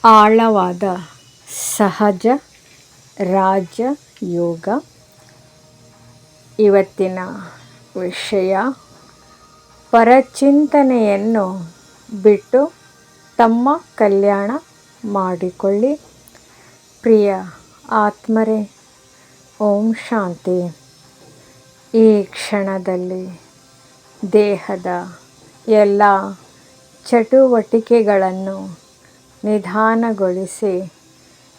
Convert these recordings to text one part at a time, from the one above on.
ಆಳವಾದ ಸಹಜ ರಾಜಯೋಗ. ಇವತ್ತಿನ ವಿಷಯ: ಪರಚಿಂತನೆಯನ್ನು ಬಿಟ್ಟು ತಮ್ಮ ಕಲ್ಯಾಣ ಮಾಡಿಕೊಳ್ಳಿ. ಪ್ರಿಯ ಆತ್ಮರೇ, ಓಂ ಶಾಂತಿ. ಈ ಕ್ಷಣದಲ್ಲಿ ದೇಹದ ಎಲ್ಲ ಚಟುವಟಿಕೆಗಳನ್ನು ನಿಧಾನಗೊಳಿಸಿ,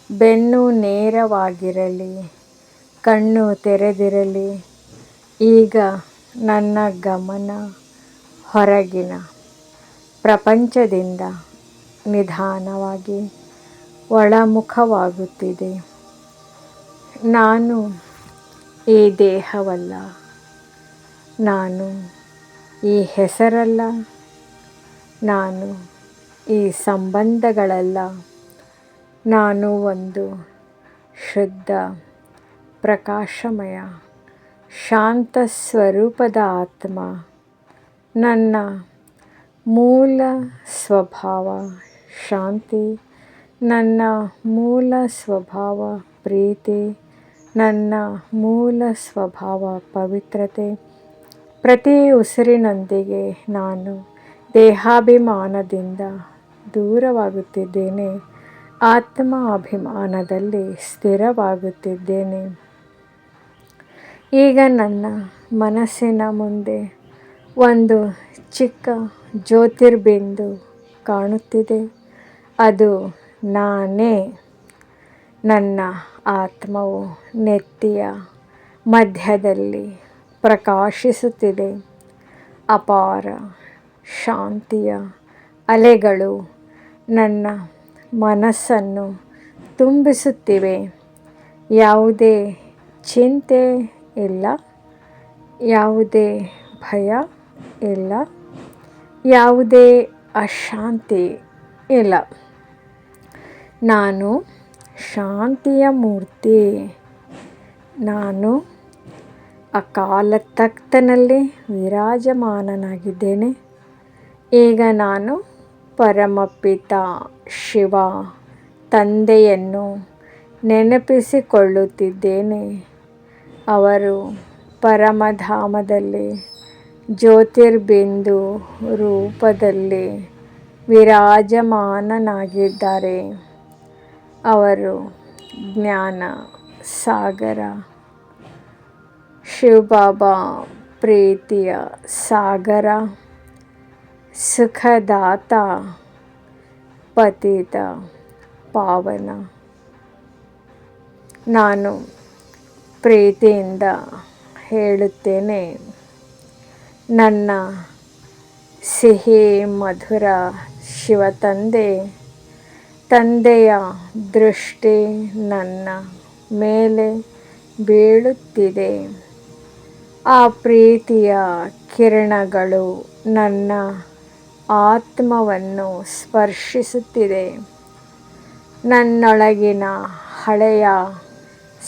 ಬೆನ್ನು ನೇರವಾಗಿರಲಿ, ಕಣ್ಣು ತೆರೆದಿರಲಿ. ಈಗ ನನ್ನ ಗಮನ ಹೊರಗಿನ ಪ್ರಪಂಚದಿಂದ ನಿಧಾನವಾಗಿ ಒಳಮುಖವಾಗುತ್ತಿದೆ. ನಾನು ಈ ದೇಹವಲ್ಲ, ನಾನು ಈ ಹೆಸರಲ್ಲ, ನಾನು ಈ ಸಂಬಂಧಗಳಲ್ಲ. ನಾನು ಒಂದು ಶುದ್ಧ, ಪ್ರಕಾಶಮಯ, ಶಾಂತ ಸ್ವರೂಪದ ಆತ್ಮ. ನನ್ನ ಮೂಲ ಸ್ವಭಾವ ಶಾಂತಿ, ನನ್ನ ಮೂಲ ಸ್ವಭಾವ ಪ್ರೀತಿ, ನನ್ನ ಮೂಲ ಸ್ವಭಾವ ಪವಿತ್ರತೆ. ಪ್ರತಿ ಉಸಿರಿನೊಂದಿಗೆ ನಾನು ದೇಹಾಭಿಮಾನದಿಂದ ದೂರವಾಗುತ್ತಿದ್ದೇನೆ, ಆತ್ಮ ಅಭಿಮಾನದಲ್ಲಿ ಸ್ಥಿರವಾಗುತ್ತಿದ್ದೇನೆ. ಈಗ ನನ್ನ ಮನಸ್ಸಿನ ಮುಂದೆ ಒಂದು ಚಿಕ್ಕ ಜ್ಯೋತಿರ್ಬಿಂದು ಕಾಣುತ್ತಿದೆ. ಅದು ನಾನೇ. ನನ್ನ ಆತ್ಮವು ನೆತ್ತಿಯ ಮಧ್ಯದಲ್ಲಿ ಪ್ರಕಾಶಿಸುತ್ತಿದೆ. ಅಪಾರ ಶಾಂತಿಯ ಅಲೆಗಳು ನನ್ನ ಮನಸ್ಸನ್ನು ತುಂಬಿಸುತ್ತಿವೆ. ಯಾವುದೇ ಚಿಂತೆ ಇಲ್ಲ, ಯಾವುದೇ ಭಯ ಇಲ್ಲ, ಯಾವುದೇ ಅಶಾಂತಿ ಇಲ್ಲ. ನಾನು ಶಾಂತಿಯ ಮೂರ್ತಿ. ನಾನು ಅಕಾಲ ತಖ್ತನಲ್ಲಿ ವಿರಾಜಮಾನನಾಗಿದ್ದೇನೆ. ಈಗ ನಾನು ಪರಮಪಿತ ಶಿವ ತಂದೆಯನ್ನು ನೆನಪಿಸಿಕೊಳ್ಳುತ್ತಿದ್ದೇನೆ. ಅವರು ಪರಮಧಾಮದಲ್ಲಿ ಜ್ಯೋತಿರ್ಬಿಂದು ರೂಪದಲ್ಲಿ ವಿರಾಜಮಾನನಾಗಿದ್ದಾರೆ. ಅವರು ಜ್ಞಾನ ಸಾಗರ, ಶಿವಬಾಬಾ ಪ್ರೀತಿಯ ಸಾಗರ, ಸುಖದಾತ, ಪತಿತ ಪಾವನ. ನಾನು ಪ್ರೀತಿಯಿಂದ ಹೇಳುತ್ತೇನೆ, ನನ್ನ ಸಿಹಿ ಮಧುರ ತಂದೆಯ ದೃಷ್ಟಿ ನನ್ನ ಮೇಲೆ ಬೀಳುತ್ತಿದೆ. ಆ ಪ್ರೀತಿಯ ಕಿರಣಗಳು ನನ್ನ ಆತ್ಮವನ್ನು ಸ್ಪರ್ಶಿಸುತ್ತಿದೆ. ನನ್ನೊಳಗಿನ ಹಳೆಯ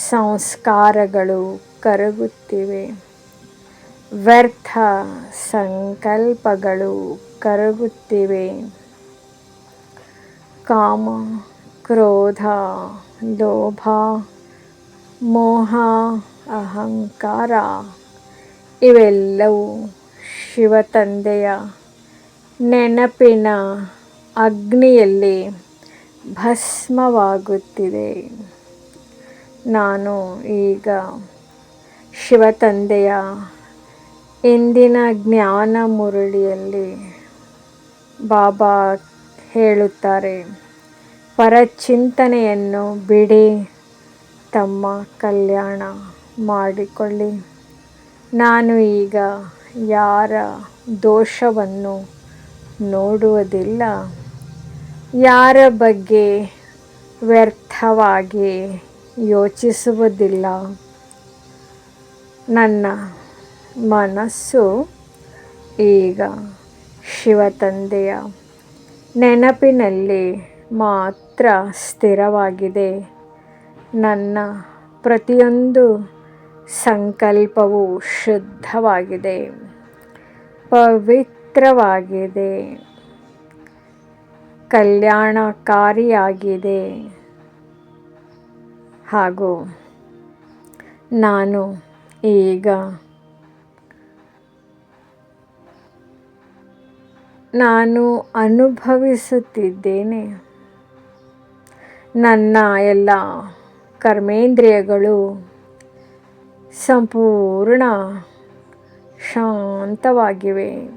ಸಂಸ್ಕಾರಗಳು ಕರಗುತ್ತಿವೆ. ವ್ಯರ್ಥ ಸಂಕಲ್ಪಗಳು ಕರಗುತ್ತಿವೆ. ಕಾಮ, ಕ್ರೋಧ, ಲೋಭ, ಮೋಹ, ಅಹಂಕಾರ ಇವೆಲ್ಲವೂ ಶಿವತಂದೆಯ ನೆನಪಿನ ಅಗ್ನಿಯಲ್ಲಿ ಭಸ್ಮವಾಗುತ್ತಿದೆ. ನಾನು ಈಗ ಶಿವತಂದೆಯ ಇಂದಿನ ಜ್ಞಾನ ಮುರಳಿಯಲ್ಲಿ ಬಾಬಾ ಹೇಳುತ್ತಾರೆ, ಪರಚಿಂತನೆಯನ್ನು ಬಿಡಿ, ತಮ್ಮ ಕಲ್ಯಾಣ ಮಾಡಿಕೊಳ್ಳಿ. ನಾನು ಈಗ ಯಾರ ದೋಷವನ್ನು ನೋಡುವುದಿಲ್ಲ, ಯಾರ ಬಗ್ಗೆ ವ್ಯರ್ಥವಾಗಿ ಯೋಚಿಸುವುದಿಲ್ಲ. ನನ್ನ ಮನಸ್ಸು ಈಗ ಶಿವತಂದೆಯ ನೆನಪಿನಲ್ಲಿ ಮಾತ್ರ ಸ್ಥಿರವಾಗಿದೆ. ನನ್ನ ಪ್ರತಿಯೊಂದು ಸಂಕಲ್ಪವು ಶುದ್ಧವಾಗಿದೆ, ಪವಿತ್ರವಾಗಿದೆ. ಕಲ್ಯಾಣಕಾರಿಯಾಗಿದೆ ಹಾಗೂ ನಾನು ಈಗ ಅನುಭವಿಸುತ್ತಿದ್ದೇನೆ. ನನ್ನ ಎಲ್ಲ ಕರ್ಮೇಂದ್ರಿಯಗಳು ಸಂಪೂರ್ಣ ಶಾಂತವಾಗಿವೆ.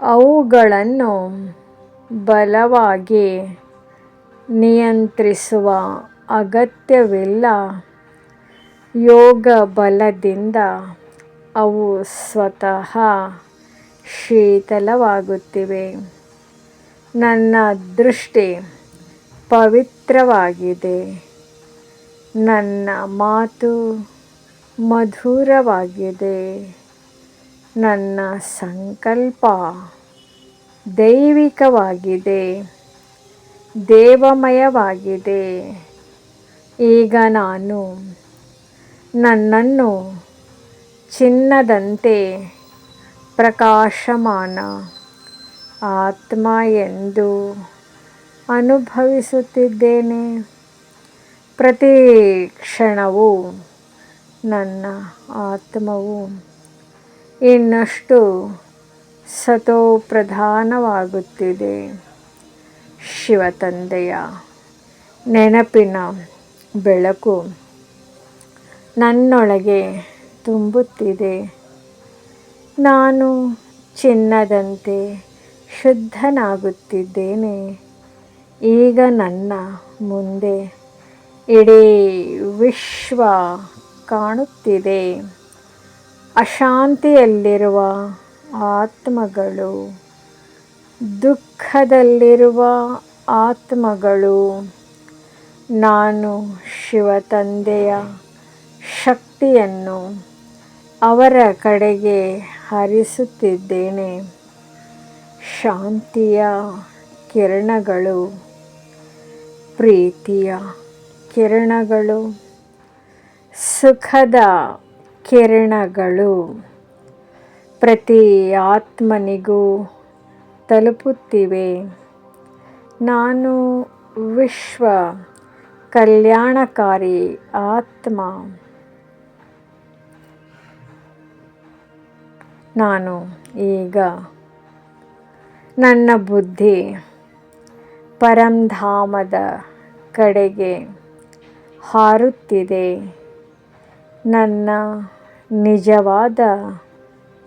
ಅವುಗಳನ್ನು ಬಲವಾಗಿ ನಿಯಂತ್ರಿಸುವ ಅಗತ್ಯವಿಲ್ಲ. ಯೋಗ ಬಲದಿಂದ ಅವು ಸ್ವತಃ ಶೀತಲವಾಗುತ್ತಿವೆ. ನನ್ನ ದೃಷ್ಟಿ ಪವಿತ್ರವಾಗಿದೆ. ನನ್ನ ಮಾತು ಮಧುರವಾಗಿದೆ. ನನ್ನ ಸಂಕಲ್ಪ ದೈವಿಕವಾಗಿದೆ, ದೇವಮಯವಾಗಿದೆ. ಈಗ ನಾನು ನನ್ನನ್ನು ಚಿನ್ನದಂತೆ ಪ್ರಕಾಶಮಾನ ಆತ್ಮ ಎಂದು ಅನುಭವಿಸುತ್ತಿದ್ದೇನೆ. ಪ್ರತಿ ಕ್ಷಣವೂ ನನ್ನ ಆತ್ಮವು ಇನ್ನಷ್ಟು ಸತೋಪ್ರಧಾನವಾಗುತ್ತಿದೆ. ಶಿವತಂದೆಯ ನೆನಪಿನ ಬೆಳಕು ನನ್ನೊಳಗೆ ತುಂಬುತ್ತಿದೆ. ನಾನು ಚಿನ್ನದಂತೆ ಶುದ್ಧನಾಗುತ್ತಿದ್ದೇನೆ. ಈಗ ನನ್ನ ಮುಂದೆ ಇಡೀ ವಿಶ್ವ ಕಾಣುತ್ತಿದೆ. ಅಶಾಂತಿಯಲ್ಲಿರುವ ಆತ್ಮಗಳು, ದುಃಖದಲ್ಲಿರುವ ಆತ್ಮಗಳು, ನಾನು ಶಿವತಂದೆಯ ಶಕ್ತಿಯನ್ನು ಅವರ ಕಡೆಗೆ ಹರಿಸುತ್ತಿದ್ದೇನೆ. ಶಾಂತಿಯ ಕಿರಣಗಳು, ಪ್ರೀತಿಯ ಕಿರಣಗಳು, ಸುಖದ ಕಿರಣಗಳು ಪ್ರತಿ ಆತ್ಮನಿಗೂ ತಲುಪುತ್ತಿವೆ. ನಾನು ವಿಶ್ವ ಕಲ್ಯಾಣಕಾರಿ ಆತ್ಮ. ನಾನು ಈಗ ನನ್ನ ಬುದ್ಧಿ ಪರಂಧಾಮದ ಕಡೆಗೆ ಹಾರುತ್ತಿದೆ. ನನ್ನ ನಿಜವಾದ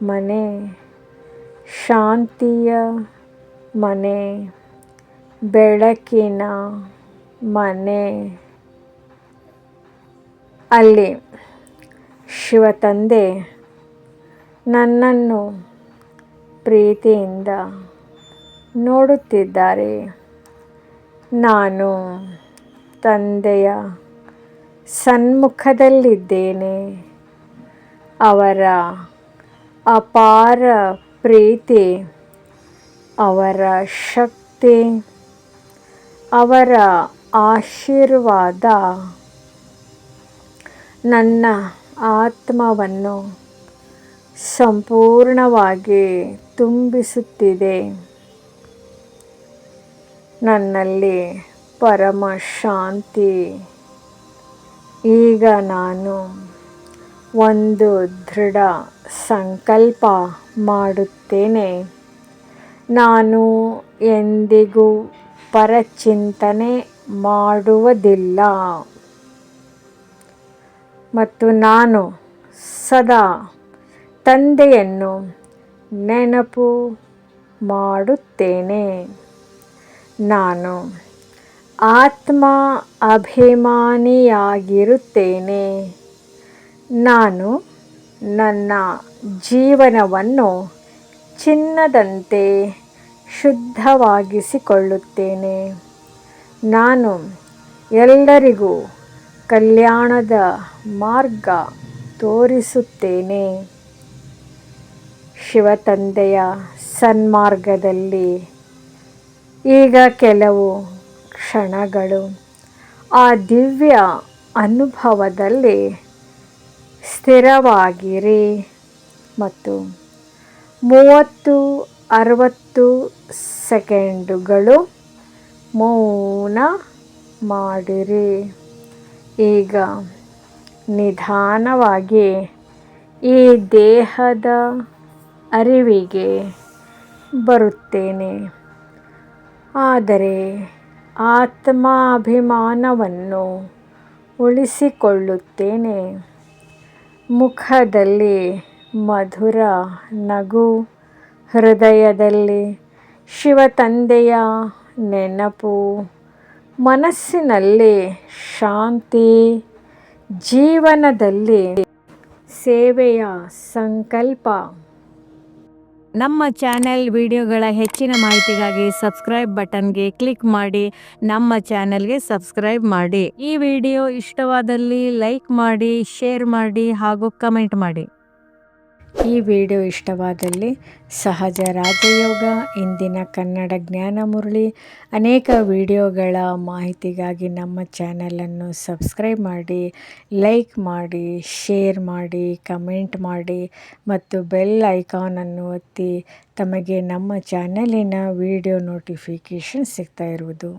ಮನೆ ಶಾಂತಿಯ ಮನೆ, ಬೆಳಕಿನ ಮನೆ. ಅಲ್ಲಿ ಶಿವತಂದೆ ನನ್ನನ್ನು ಪ್ರೀತಿಯಿಂದ ನೋಡುತ್ತಿದ್ದಾರೆ. ನಾನು ತಂದೆಯ ಸನ್ಮುಖದಲ್ಲಿದ್ದೇನೆ. ಅವರ ಅಪಾರ ಪ್ರೀತಿ, ಅವರ ಶಕ್ತಿ, ಅವರ ಆಶೀರ್ವಾದ ನನ್ನ ಆತ್ಮವನ್ನು ಸಂಪೂರ್ಣವಾಗಿ ತುಂಬಿಸುತ್ತಿದೆ. ನನ್ನಲ್ಲಿ ಪರಮ ಶಾಂತಿ. ಈಗ ನಾನು ಒಂದು ದೃಢ ಸಂಕಲ್ಪ ಮಾಡುತ್ತೇನೆ. ನಾನು ಎಂದಿಗೂ ಪರಚಿಂತನೆ ಮಾಡುವುದಿಲ್ಲ ಮತ್ತು ನಾನು ಸದಾ ತಂದೆಯನ್ನು ನೆನಪು ಮಾಡುತ್ತೇನೆ. ನಾನು ಆತ್ಮ ಅಭಿಮಾನಿಯಾಗಿರುತ್ತೇನೆ. ನಾನು ನನ್ನ ಜೀವನವನ್ನು ಚಿನ್ನದಂತೆ ಶುದ್ಧವಾಗಿಸಿಕೊಳ್ಳುತ್ತೇನೆ. ನಾನು ಎಲ್ಲರಿಗೂ ಕಲ್ಯಾಣದ ಮಾರ್ಗ ತೋರಿಸುತ್ತೇನೆ. ಶಿವತಂದೆಯ ಸನ್ಮಾರ್ಗದಲ್ಲಿ ಈಗ ಕೆಲವು ಕ್ಷಣಗಳು ಆ ದಿವ್ಯ ಅನುಭವದಲ್ಲಿ ಸ್ಥಿರವಾಗಿರಿ ಮತ್ತು 30 60 ಸೆಕೆಂಡುಗಳು ಮೌನ ಮಾಡಿರಿ. ಈಗ ನಿಧಾನವಾಗಿ ಈ ದೇಹದ ಅರಿವಿಗೆ ಬರುತ್ತೇನೆ. ಆದರೆ ಆತ್ಮಾಭಿಮಾನವನ್ನು ಉಳಿಸಿಕೊಳ್ಳುತ್ತೇನೆ. ಮುಖದಲ್ಲಿ ಮಧುರ ನಗು, ಹೃದಯದಲ್ಲಿ ಶಿವತಂದೆಯ ನೆನಪು, ಮನಸ್ಸಿನಲ್ಲಿ ಶಾಂತಿ, ಜೀವನದಲ್ಲಿ ಸೇವೆಯ ಸಂಕಲ್ಪ. ನಮ್ಮ ಚಾನೆಲ್ ವಿಡಿಯೋಗಳ ಹೆಚ್ಚಿನ ಮಾಹಿತಿಗಾಗಿ ಸಬ್ಸ್ಕ್ರೈಬ್ ಬಟನ್ಗೆ ಕ್ಲಿಕ್ ಮಾಡಿ ನಮ್ಮ ಚಾನೆಲ್ಗೆ ಸಬ್ಸ್ಕ್ರೈಬ್ ಮಾಡಿ. ಈ ವಿಡಿಯೋ ಇಷ್ಟವಾದಲ್ಲಿ ಲೈಕ್ ಮಾಡಿ, ಶೇರ್ ಮಾಡಿ ಹಾಗೂ ಕಮೆಂಟ್ ಮಾಡಿ. ಈ ವಿಡಿಯೋ ಇಷ್ಟವಾದಲ್ಲಿ ಸಹಜ ರಾಜಯೋಗ, ಇಂದಿನ ಕನ್ನಡ ಜ್ಞಾನ ಮುರಳಿ, ಅನೇಕ ವಿಡಿಯೋಗಳ ಮಾಹಿತಿಗಾಗಿ ನಮ್ಮ ಚಾನಲನ್ನು ಸಬ್ಸ್ಕ್ರೈಬ್ ಮಾಡಿ, ಲೈಕ್ ಮಾಡಿ, ಶೇರ್ ಮಾಡಿ, ಕಮೆಂಟ್ ಮಾಡಿ ಮತ್ತು ಬೆಲ್ ಐಕಾನನ್ನು ಒತ್ತಿ ತಮಗೆ ನಮ್ಮ ಚಾನಲಿನ ವಿಡಿಯೋ ನೋಟಿಫಿಕೇಷನ್ ಸಿಗ್ತಾ ಇರುವುದು.